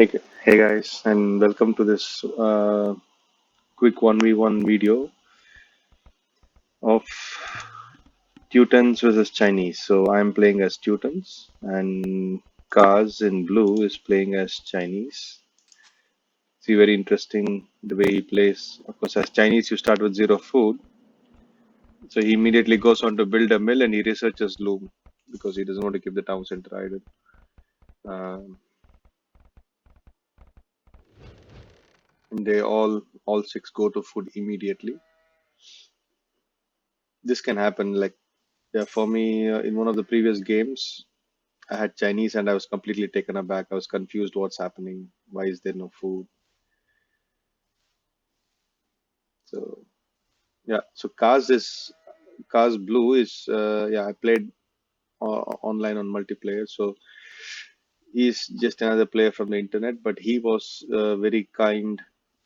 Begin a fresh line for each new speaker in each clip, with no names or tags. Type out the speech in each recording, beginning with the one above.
Hey guys, and welcome to this quick 1v1 video of Teutons versus Chinese. So I'm playing as Teutons, and Kaz in blue is playing as Chinese. See, very interesting the way he plays. Of course, as Chinese, you start with zero food, so he immediately goes on to build a mill and he researches loom because he doesn't want to keep the town center idle. Um, and they all six go to food immediately. This can happen like yeah, for me, in one of the previous games, I had Chinese and I was completely taken aback. I was confused what's happening. Why is there no food? So yeah, so Cars Blue is yeah. I played online on multiplayer, so he's just another player from the internet. But he was a very kind,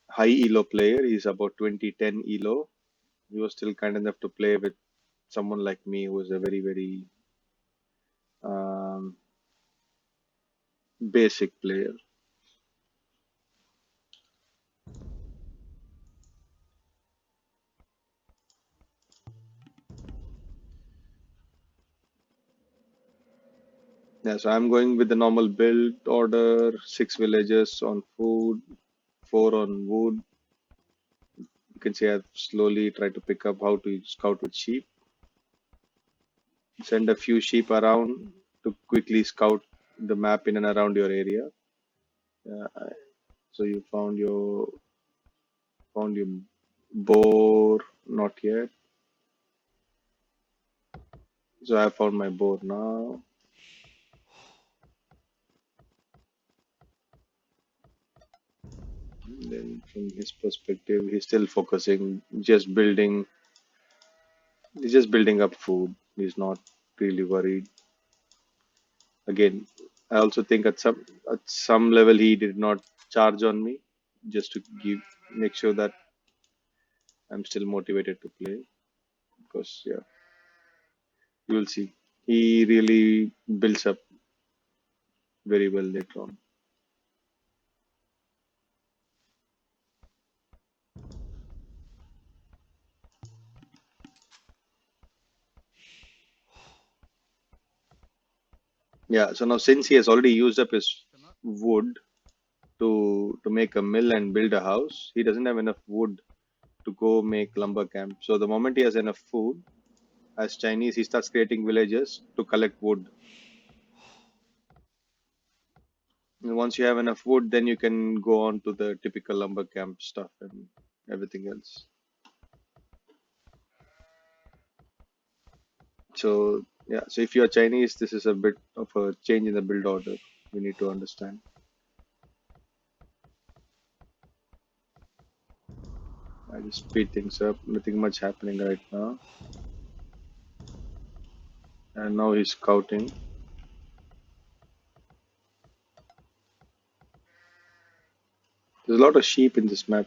high elo player. He's about 2010 elo. He was still kind enough to play with someone like me who was a very um, basic player. Yeah, so I'm going with the normal build order, six villagers on food, four on wood. You can see I've slowly tried to pick up how to scout with sheep. Send a few sheep around to quickly scout the map in and around your area. So you found your boar, not yet. So I found my boar now. Then from his perspective, he's still focusing, he's just building up food. He's not really worried. Again, I also think at some level he did not charge on me just to make sure that I'm still motivated to play because yeah, you will see he really builds up very well later on. Yeah, so now since he has already used up his wood to make a mill and build a house, he doesn't have enough wood to go make lumber camp. So the moment he has enough food, as Chinese, he starts creating villages to collect wood. And once you have enough wood, then you can go on to the typical lumber camp stuff and everything else. So yeah, so if you're Chinese, this is a bit of a change in the build order. You need to understand. I just speed things up. Nothing much happening right now. And now he's scouting. There's a lot of sheep in this map.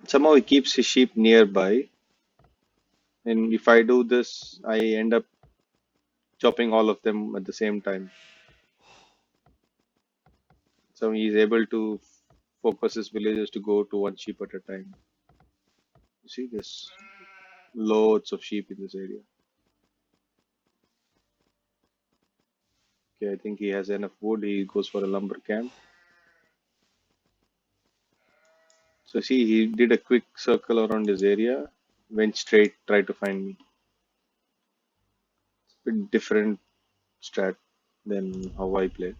Somehow he keeps his sheep nearby. And if I do this, I end up chopping all of them at the same time. So he's able to focus his villagers to go to one sheep at a time. You see, there's loads of sheep in this area. Okay, I think he has enough wood. He goes for a lumber camp. So see, he did a quick circle around his area, went straight, tried to find me. It's a bit different strat than how I play.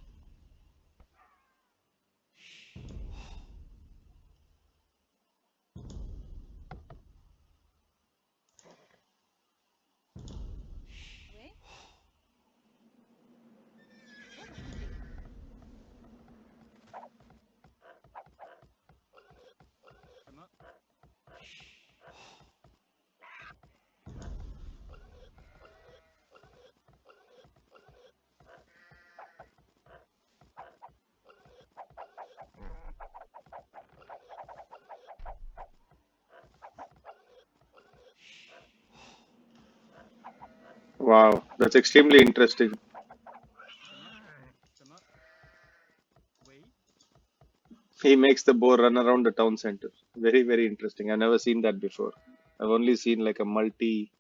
Wow, that's extremely interesting. He makes the boar run around the town center. Very, very interesting. I've never seen that before. I've only seen like a multi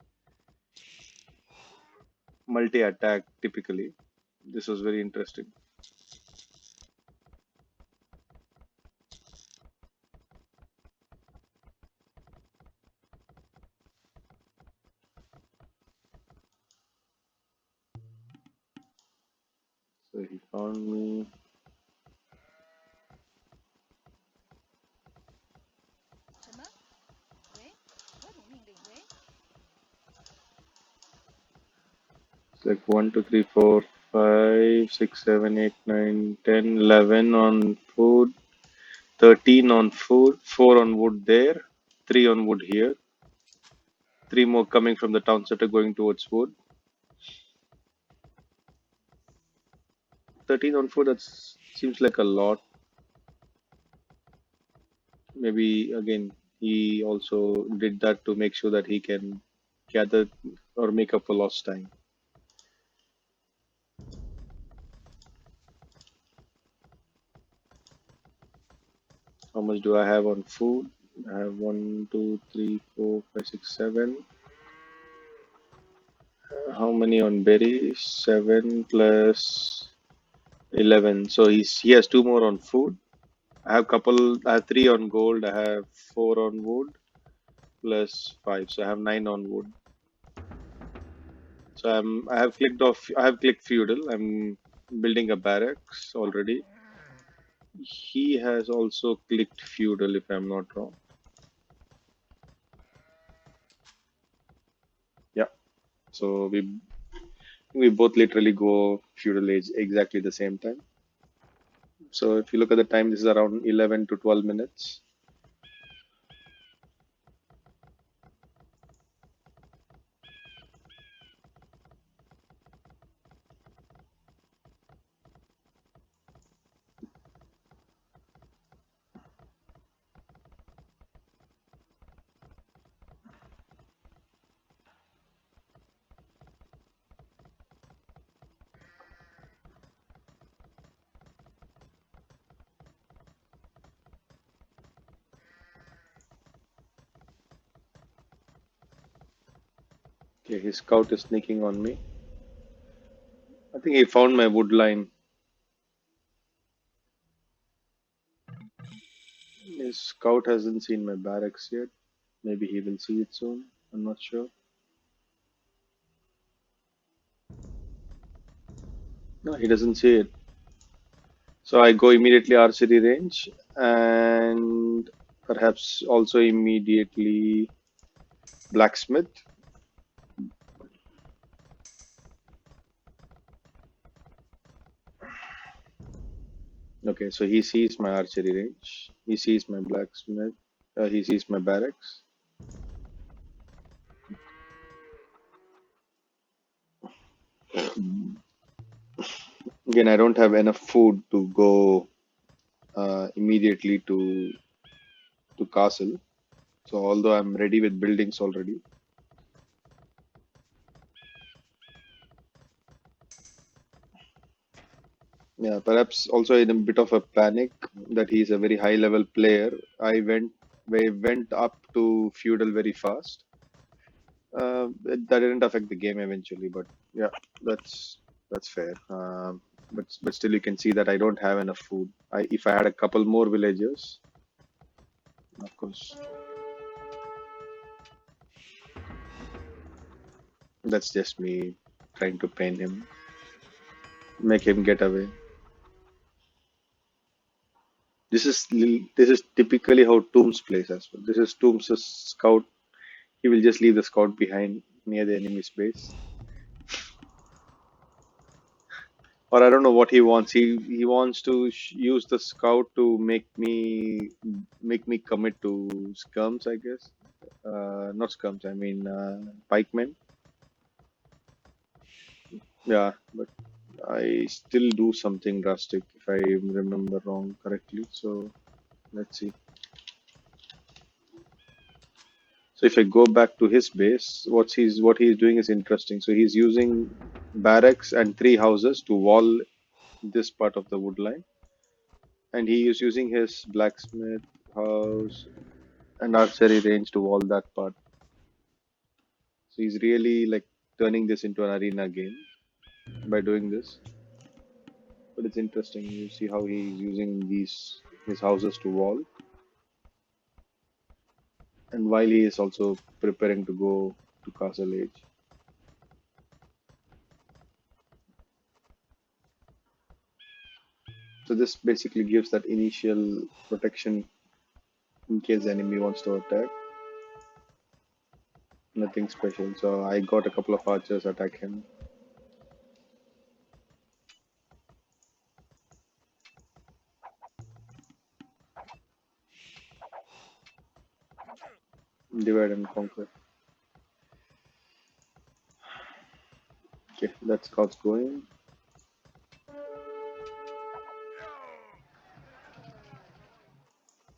attack typically. This was very interesting. So he found me. It's like 1, 2, 3, 4, 5, 6, 7, 8, 9, 10, 11 on food, 13 on food, 4 on wood there, 3 on wood here, 3 more coming from the town center going towards wood. 13 on food, that seems like a lot. Maybe again, he also did that to make sure that he can gather or make up for lost time. How much do I have on food? I have 1, 2, 3, 4, 5, 6, 7. How many on berries? 7 plus 11. So he has 2 more on food. I have 3 on gold. I have 4 on wood plus 5. So I have 9 on wood. So I have clicked feudal. I'm building a barracks already. He has also clicked feudal if I'm not wrong. Yeah. So we both literally go feudal age exactly the same time. So if you look at the time, this is around 11 to 12 minutes. Okay, his scout is sneaking on me. I think he found my wood line. His scout hasn't seen my barracks yet. Maybe he will see it soon. I'm not sure. No, he doesn't see it. So I go immediately archery range and perhaps also immediately blacksmith. Okay, so he sees my archery range. He sees my blacksmith. He sees my barracks. Again, I don't have enough food to go immediately to castle. So although I'm ready with buildings already, yeah, perhaps also in a bit of a panic that he's a very high level player, we went up to feudal very fast. That didn't affect the game eventually, but yeah, that's fair. But still, you can see that I don't have enough food. If I had a couple more villagers, of course, that's just me trying to pain him, make him get away. This is typically how Tombs plays as well. This is Tombs' scout. He will just leave the scout behind near the enemy's base. Or I don't know what he wants. He wants to use the scout to make me commit to skirms, I guess. Not skirms. I mean pikemen. Yeah, but I still do something drastic if I remember wrong correctly. So let's see. So if I go back to his base, what he's doing is interesting. So he's using barracks and three houses to wall this part of the wood line, and he is using his blacksmith house and archery range to wall that part. So he's really like turning this into an arena game by doing this. But it's interesting. You see how he's using these his houses to wall, and while he is also preparing to go to Castle Age. So this basically gives that initial protection in case the enemy wants to attack. Nothing special. So I got a couple of archers attack him. Divide and conquer. Okay, that's how it's going.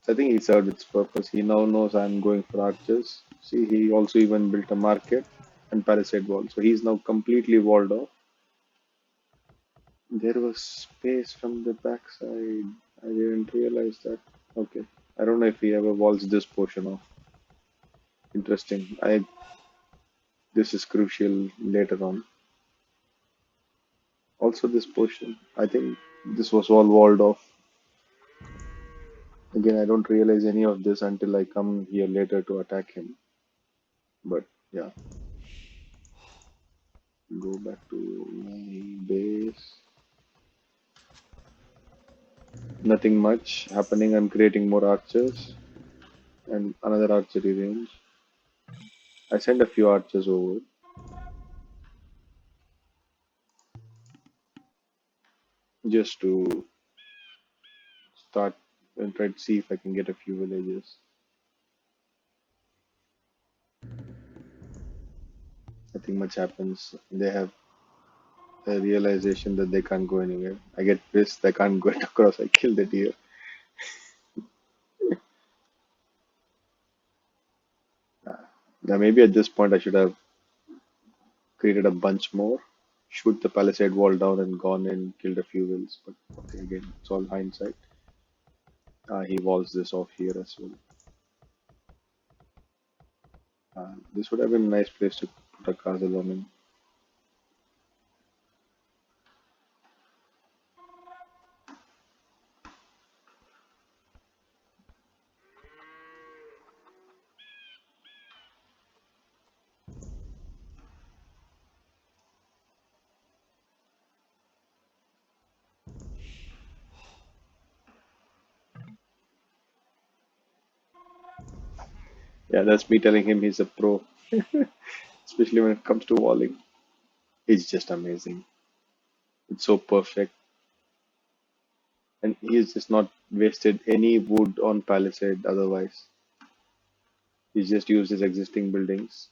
I think he served its purpose. He now knows I'm going for archers. See, he also even built a market and palisade wall. So he's now completely walled off. There was space from the backside. I didn't realize that. Okay. I don't know if he ever walls this portion off. Interesting. This is crucial later on. Also this portion. I think this was all walled off. Again, I don't realize any of this until I come here later to attack him. But yeah. Go back to my base. Nothing much happening. I'm creating more archers and another archery range. I send a few archers over just to start and try to see if I can get a few villages. Nothing much happens. They have a realization that they can't go anywhere. I get pissed. I can't go across. I kill the deer. Now maybe at this point I should have created a bunch more, shoot the palisade wall down and gone and killed a few wills. But okay, again, it's all hindsight. He walls this off here as well. This would have been a nice place to put a castle on him. Yeah, that's me telling him he's a pro, especially when it comes to walling. He's just amazing. It's so perfect. And he's just not wasted any wood on palisade otherwise. He's just used his existing buildings.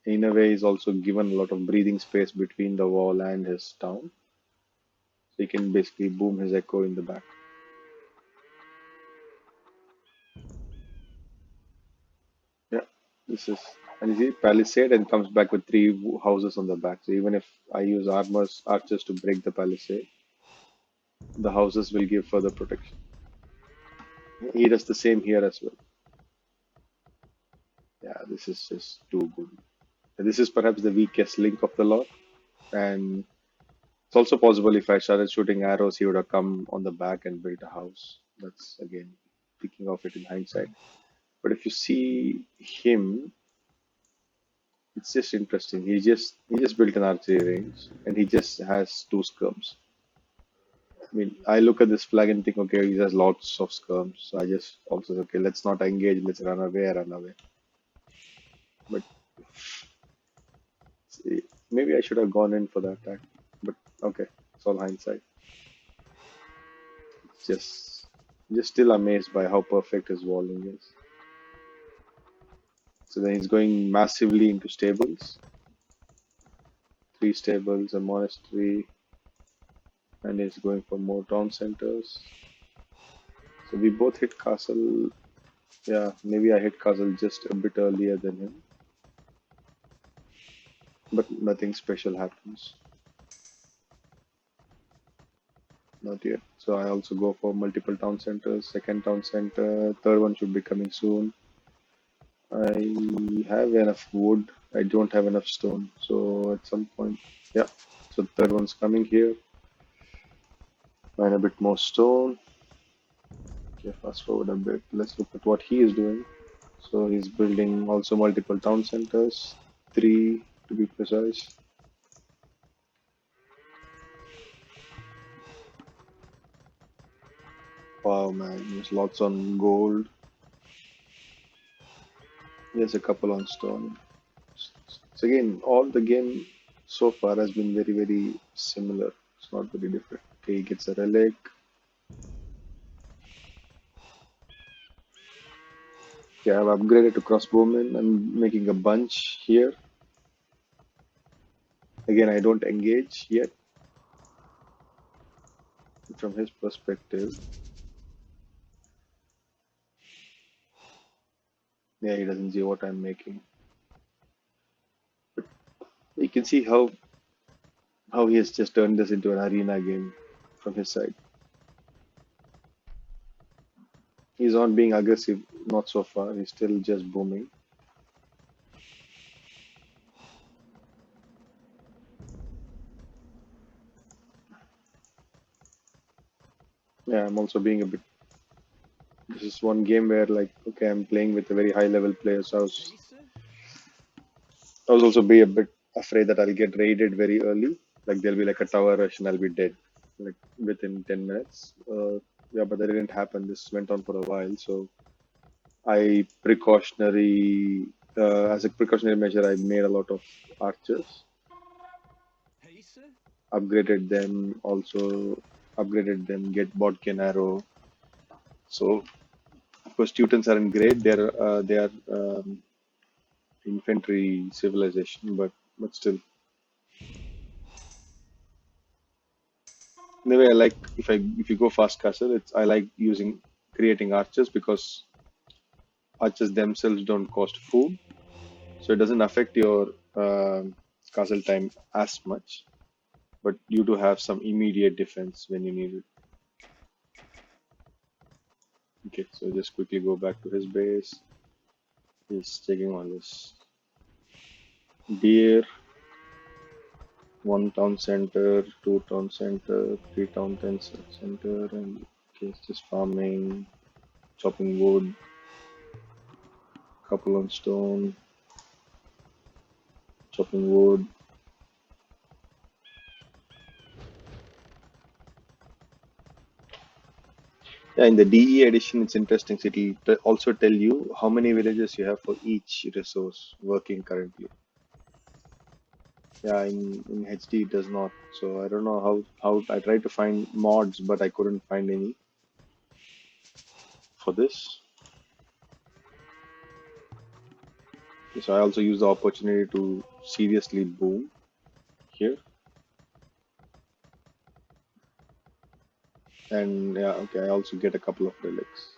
In a way, he's also given a lot of breathing space between the wall and his town. So he can basically boom his echo in the back. Yeah, this is, and you see, palisade and comes back with three houses on the back. So even if I use archers to break the palisade, the houses will give further protection. He does the same here as well. Yeah, this is just too good. This is perhaps the weakest link of the lot, and it's also possible if I started shooting arrows, he would have come on the back and built a house. That's again thinking of it in hindsight. But if you see him, it's just interesting. He just built an archery range, and he just has two skirms. I mean, I look at this flag and think, okay, he has lots of skirms. So I just also say, okay, let's not engage, let's run away, run away. But see, maybe I should have gone in for the attack. But okay, it's all hindsight. It's just still amazed by how perfect his walling is. So then he's going massively into stables. Three stables, a monastery, and he's going for more town centers. So we both hit castle Yeah, maybe I hit Castle just a bit earlier than him, but nothing special happens. Not yet. So I also go for multiple town centers. Second town center, third one should be coming soon. I have enough wood. I don't have enough stone. So at some point, yeah. So third one's coming here. And a bit more stone. Okay, fast forward a bit. Let's look at what he is doing. So he's building also multiple town centers, three to be precise. Wow, man, there's lots on gold. There's a couple on stone. So again, all the game so far has been very, very similar. It's not very different. Okay, he gets a relic. Okay, I've upgraded to crossbowman. I'm making a bunch here. Again, I don't engage yet from his perspective. Yeah, he doesn't see what I'm making. You can see how he has just turned this into an arena game from his side. He's not being aggressive, not so far. He's still just booming. Yeah, I'm also being a bit. This is one game where, like, okay, I'm playing with a very high level player, so I was also be a bit afraid that I'll get raided very early. Like, there'll be like a tower rush and I'll be dead, like, within 10 minutes. Yeah, but that didn't happen. This went on for a while, so I as a precautionary measure, I made a lot of archers, upgraded them, also upgraded them, get bodkin arrow. So of course, Teutons aren't great. They are infantry civilization, but still. In a way, I like if you go fast castle, I like using creating archers because archers themselves don't cost food, so it doesn't affect your castle time as much. But you do have some immediate defense when you need it. Okay, so just quickly go back to his base. He's checking on his deer. One town center, two town center, three center, and okay, it's just farming, chopping wood, couple on stone, chopping wood. Yeah, in the DE edition, it's interesting. So it'll also tell you how many villages you have for each resource working currently. Yeah, in HD it does not. So I don't know how I tried to find mods, but I couldn't find any for this. So I also use the opportunity to seriously boom here. And yeah, okay, I also get a couple of relics.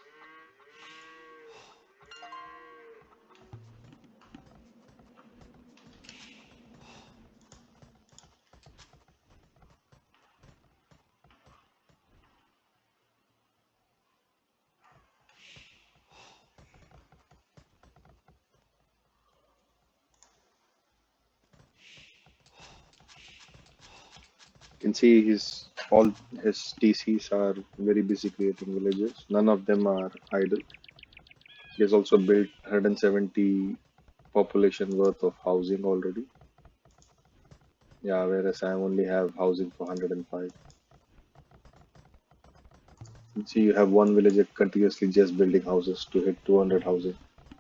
You can see all his TCs are very busy creating villages. None of them are idle. He has also built 170 population worth of housing already. Yeah, whereas I only have housing for 105. You see, you have one villager continuously just building houses to hit 200 housing. I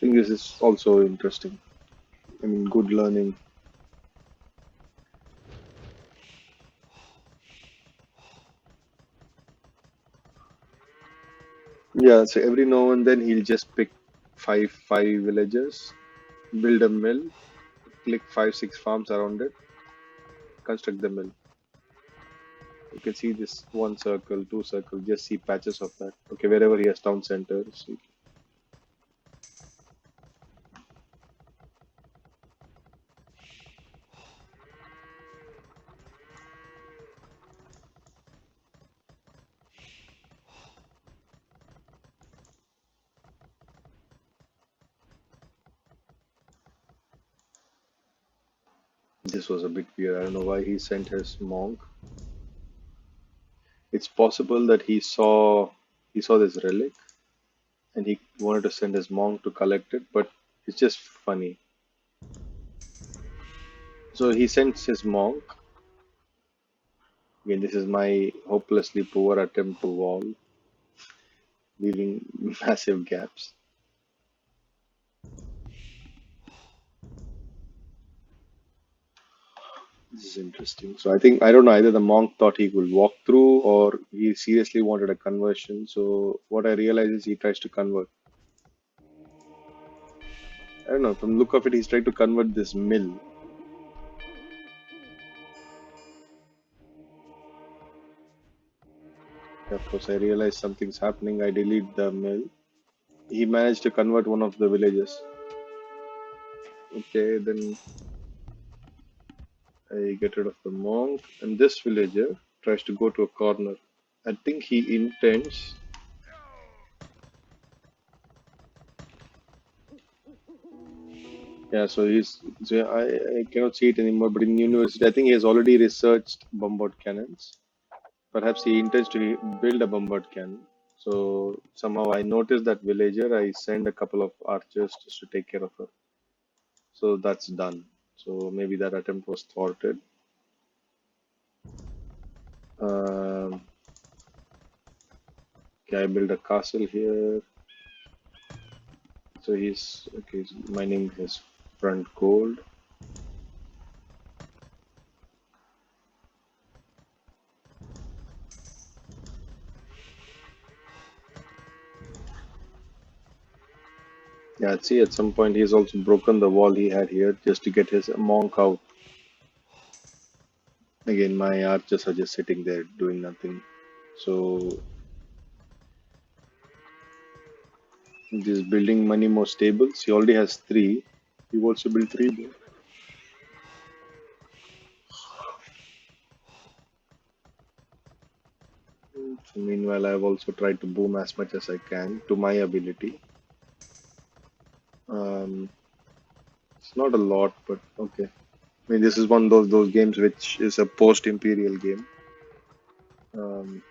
think this is also interesting. I mean, good learning. Yeah, so every now and then he'll just pick five villagers, build a mill, click 5 6 farms around it, construct the mill. You can see this one circle, two circles, just see patches of that. Okay, wherever he has town center. See. This was a bit weird. I don't know why he sent his monk. It's possible that he saw this relic and he wanted to send his monk to collect it, but it's just funny. So he sends his monk. Again, this is my hopelessly poor attempt to wall, leaving massive gaps. This is interesting. So I don't know, either the monk thought he could walk through or he seriously wanted a conversion. So what I realize is he tries to convert. I don't know, from the look of it, he's trying to convert this mill. Of course, I realize something's happening. I delete the mill. He managed to convert one of the villages. Okay, then I get rid of the monk, and this villager tries to go to a corner. I think he intends. Yeah, so I cannot see it anymore, but in university, I think he has already researched bombard cannons. Perhaps he intends to build a bombard cannon. So somehow I noticed that villager. I send a couple of archers just to take care of her. So that's done. So maybe that attempt was thwarted. Um, okay, I build a castle here. So he's okay. He's mining his front gold. Yeah, see, at some point he's also broken the wall he had here just to get his monk out. Again, my archers are just sitting there doing nothing. So this building many more stables. He already has three. He wants to build three more. So meanwhile, I've also tried to boom as much as I can to my ability. Um, it's not a lot, but okay. I mean, this is one of those games which is a post-Imperial game. I don't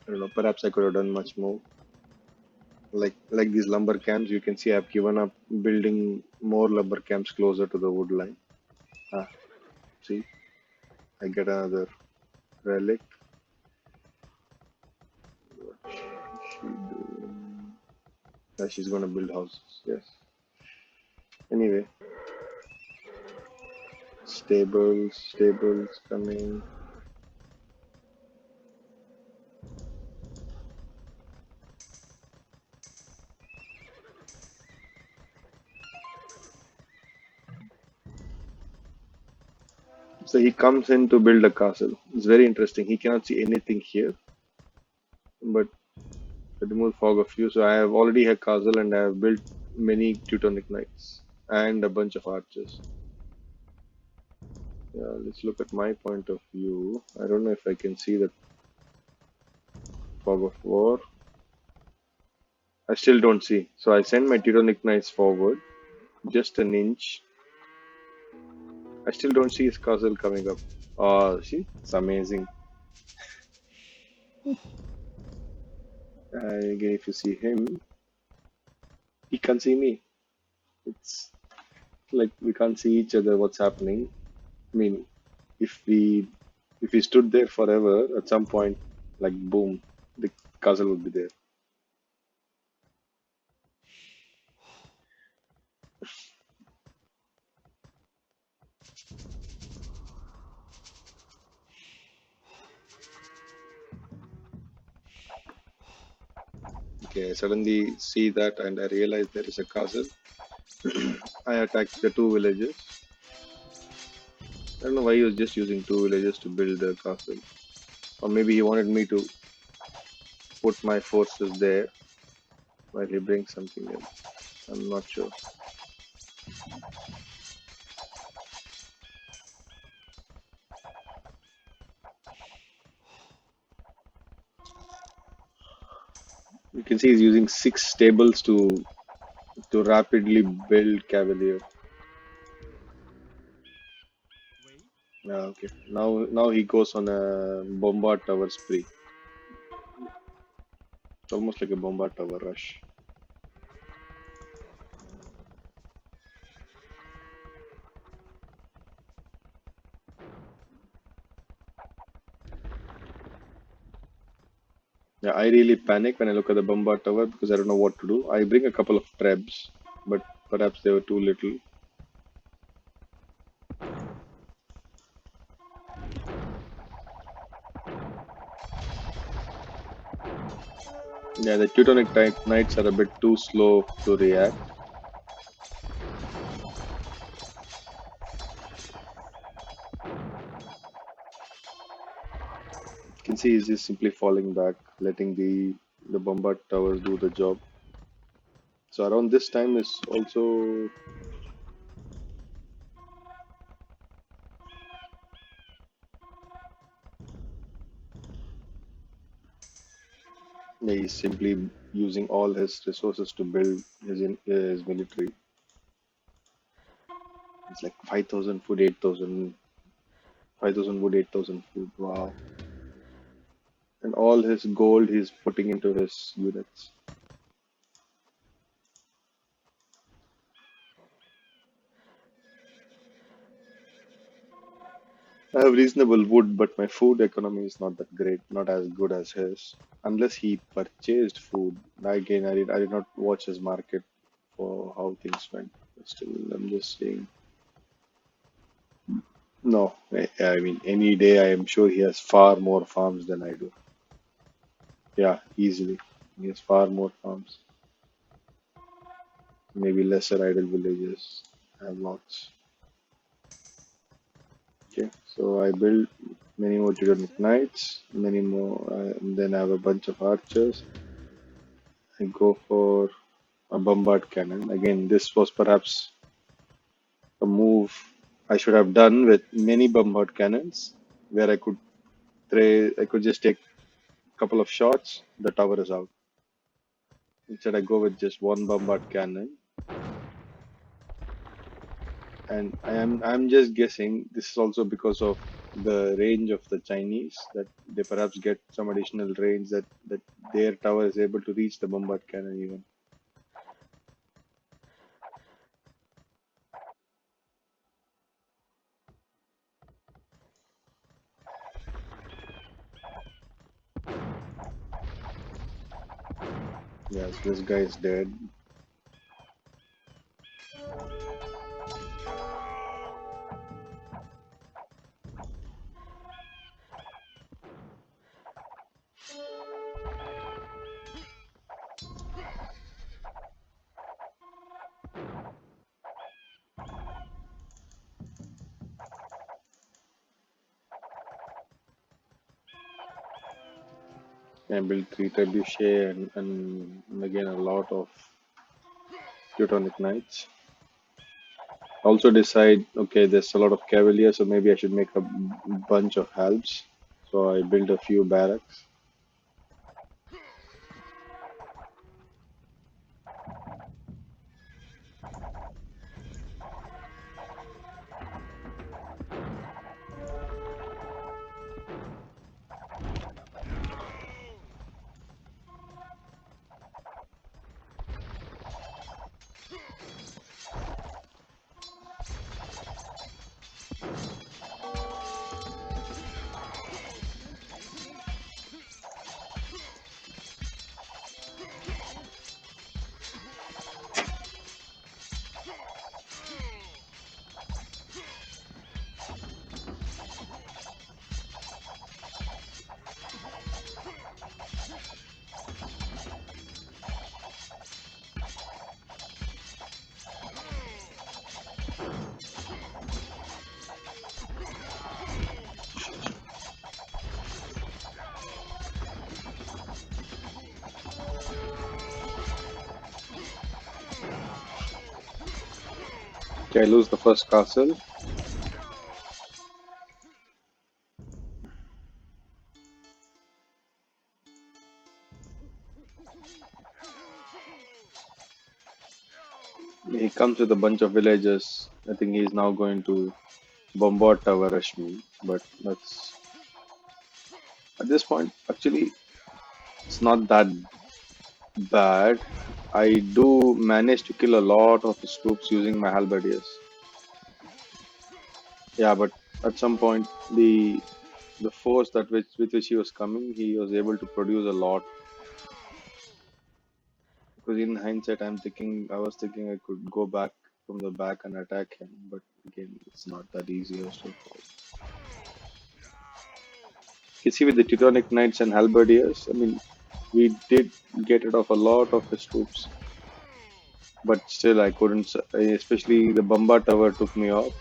know. Perhaps I could have done much more. Like these lumber camps, you can see I've given up building more lumber camps closer to the wood line. Ah, see, I get another relic. What is she doing? Yeah, she's gonna build houses. Yes. Anyway, stables coming. So he comes in to build a castle. It's very interesting. He cannot see anything here, but I remove fog of view. So I have already a castle and I have built many Teutonic knights and a bunch of archers. Yeah, let's look at my point of view. I don't know if I can see the fog of war. I still don't see. So I send my Teutonic knights forward just an inch. I still don't see his castle coming up. Oh, see, it's amazing. Again, if you see him, he can't see me. It's like we can't see each other. What's happening? I mean, if we if we stood there forever, at some point, like boom, the castle would be there. Okay, I suddenly see that and I realize there is a castle. I attack the two villages don't know why he was just using two villagers to build the castle. Or maybe he wanted me to put my forces there while he brings something else. I'm not sure. You can see he's using 6 stables to rapidly build cavalier. Yeah, okay. Now he goes on a bombard tower spree. It's almost like a bombard tower rush. Yeah, I really panic when I look at the bombard tower because I don't know what to do. I bring a couple of trebs, but perhaps they were too little. Yeah, the Teutonic Knights are a bit too slow to react. You can see he's just simply falling back, letting the bombard towers do the job. So around this time is also, yeah, he's simply using all his resources to build his military. It's like 5,000 food, 8,000, 5,000 wood, 8,000 food. Wow. And all his gold he's putting into his units. I have reasonable wood, but my food economy is not that great, not as good as his. Unless he purchased food. Again, I did not watch his market for how things went. But still, I'm just saying. No, I mean, any day I am sure he has far more farms than I do. Yeah, easily. He has far more farms. Maybe lesser idle villages. I have lots. Okay, so I build many more Teutonic Knights, many more, and then I have a bunch of archers. I go for a bombard cannon. Again, this was perhaps a move I should have done with many bombard cannons, where I could just take a couple of shots, the tower is out. Instead, I go with just one bombard cannon, and I'm just guessing this is also because of the range of the Chinese that they perhaps get some additional range that their tower is able to reach the bombard cannon even. Yes, this guy is dead. I built 3 trebuchet and again a lot of Teutonic Knights. Also decide, okay, there's a lot of cavaliers, so maybe I should make a bunch of halbs. So I built a few barracks. Okay, I lose the first castle. He comes with a bunch of villagers. I think he's now going to bombard tower rush me. But that's at this point, actually, it's not that bad. I do manage to kill a lot of his troops using my halberdiers. Yeah, but at some point, the force that with which he was coming, he was able to produce a lot. Because in hindsight, I was thinking I could go back from the back and attack him, but again, it's not that easy or so forth. You see, with the Teutonic Knights and Halberdiers, I mean, we did get rid of a lot of his troops, but still, I couldn't. Especially the Bombard Tower took me off.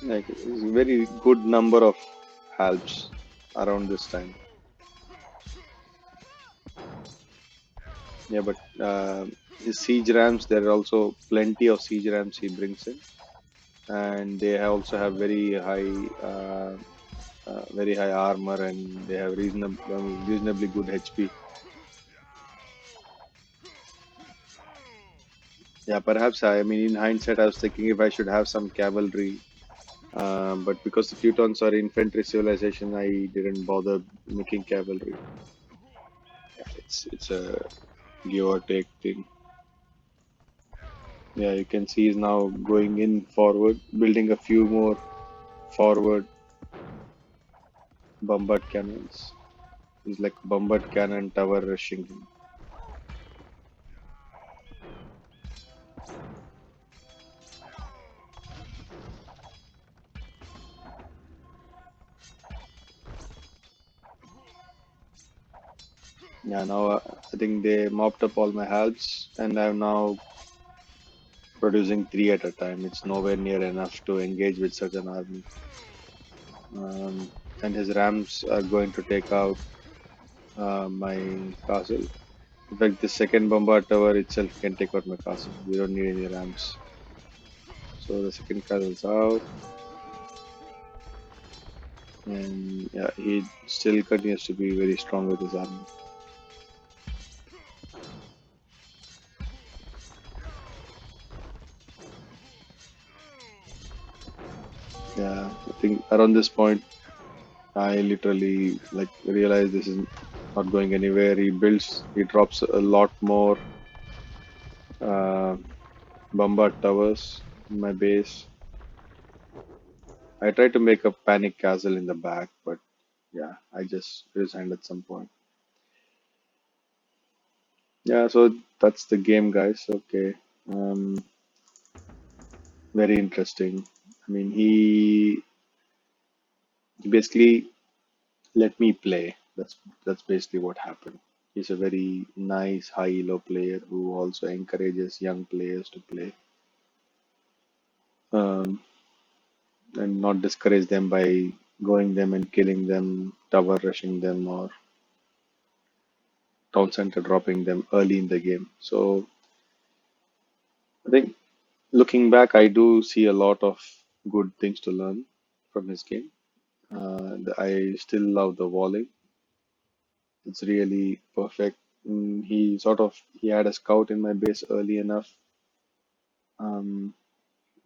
Like, it's a very good number of halbs around this time. Yeah, but his siege rams, there are also plenty of siege rams he brings in, and they also have very high armor, and they have reasonably good HP. Yeah, perhaps I mean in hindsight, I was thinking if I should have some cavalry, but because the Teutons are infantry civilization, I didn't bother making cavalry. Yeah, it's a give or take thing. Yeah, you can see he's now going in forward, building a few more forward bombard cannons. He's like bombard cannon tower rushing him. Yeah, now I think they mopped up all my halves, and I'm now producing three at a time. It's nowhere near enough to engage with such an army. And his rams are going to take out my castle. In fact, the second bombard tower itself can take out my castle. We don't need any rams. So the second castle's out, and yeah, he still continues to be very strong with his army. Yeah, I think around this point, I literally like realize this is not going anywhere. He drops a lot more uh, bombard towers in my base. I tried to make a panic castle in the back, but yeah, I just resigned at some point. Yeah, so that's the game, guys. Okay, um, very interesting. I mean, he basically let me play. That's basically what happened. He's a very nice high elo player who also encourages young players to play, um, and not discourage them by going them and killing them, tower rushing them, or town center dropping them early in the game. So I think looking back, I do see a lot of good things to learn from his game. I still love the volley. It's really perfect. He had a scout in my base early enough. Um,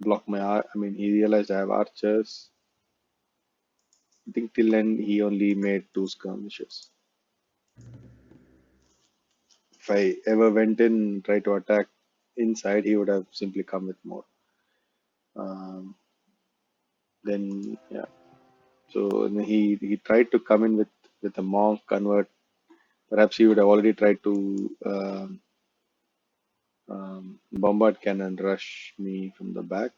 block my I mean, he realized I have archers. I think till then he only made two skirmishes. If I ever went in and tried to attack inside, he would have simply come with more. Um, then yeah, so and he tried to come in with a monk convert. Perhaps he would have already tried to bombard cannon rush me from the back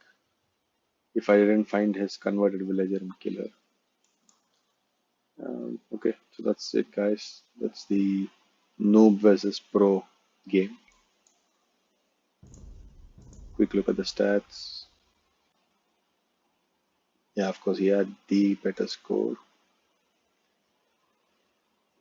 if I didn't find his converted villager and killer. Okay, so that's it, guys. That's the noob versus pro game. quick look at the stats. Yeah, of course, he had the better score.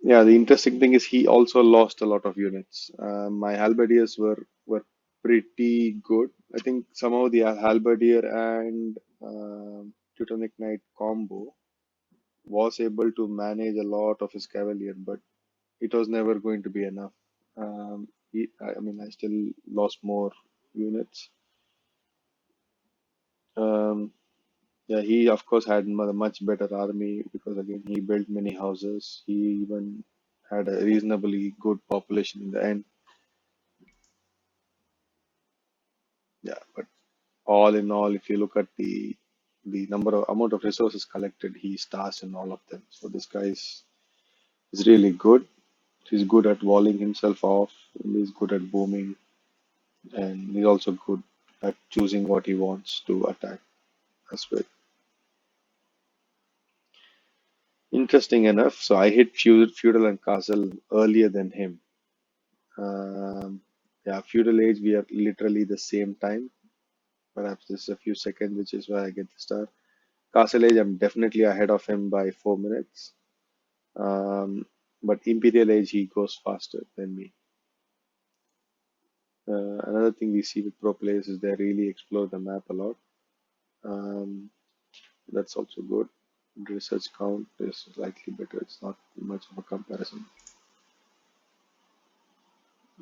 Yeah, the interesting thing is he also lost a lot of units. My halberdiers were pretty good. I think somehow the halberdier and Teutonic Knight combo was able to manage a lot of his cavalier, but it was never going to be enough. I mean, I still lost more units. Um, yeah, he of course had a much better army because again he built many houses. He even had a reasonably good population in the end. Yeah, but all in all, if you look at the number of amount of resources collected, he stars in all of them. So this guy is really good. He's good at walling himself off. And he's good at booming, and he's also good at choosing what he wants to attack as well. Interesting enough, so I hit feudal and castle earlier than him. Yeah, feudal age we are literally the same time. Perhaps this is a few seconds, which is why I get the star. Castle age, I'm definitely ahead of him by 4 minutes. But Imperial age, he goes faster than me. Another thing we see with pro players is they really explore the map a lot. Um, that's also good. Research count is slightly better. It's not much of a comparison.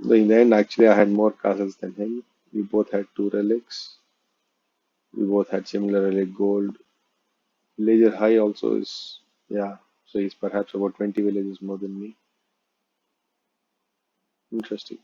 So in the end, actually, I had more castles than him. We both had two relics. We both had similar relic gold. Villager high also is, yeah. So he's perhaps about 20 villages more than me. Interesting.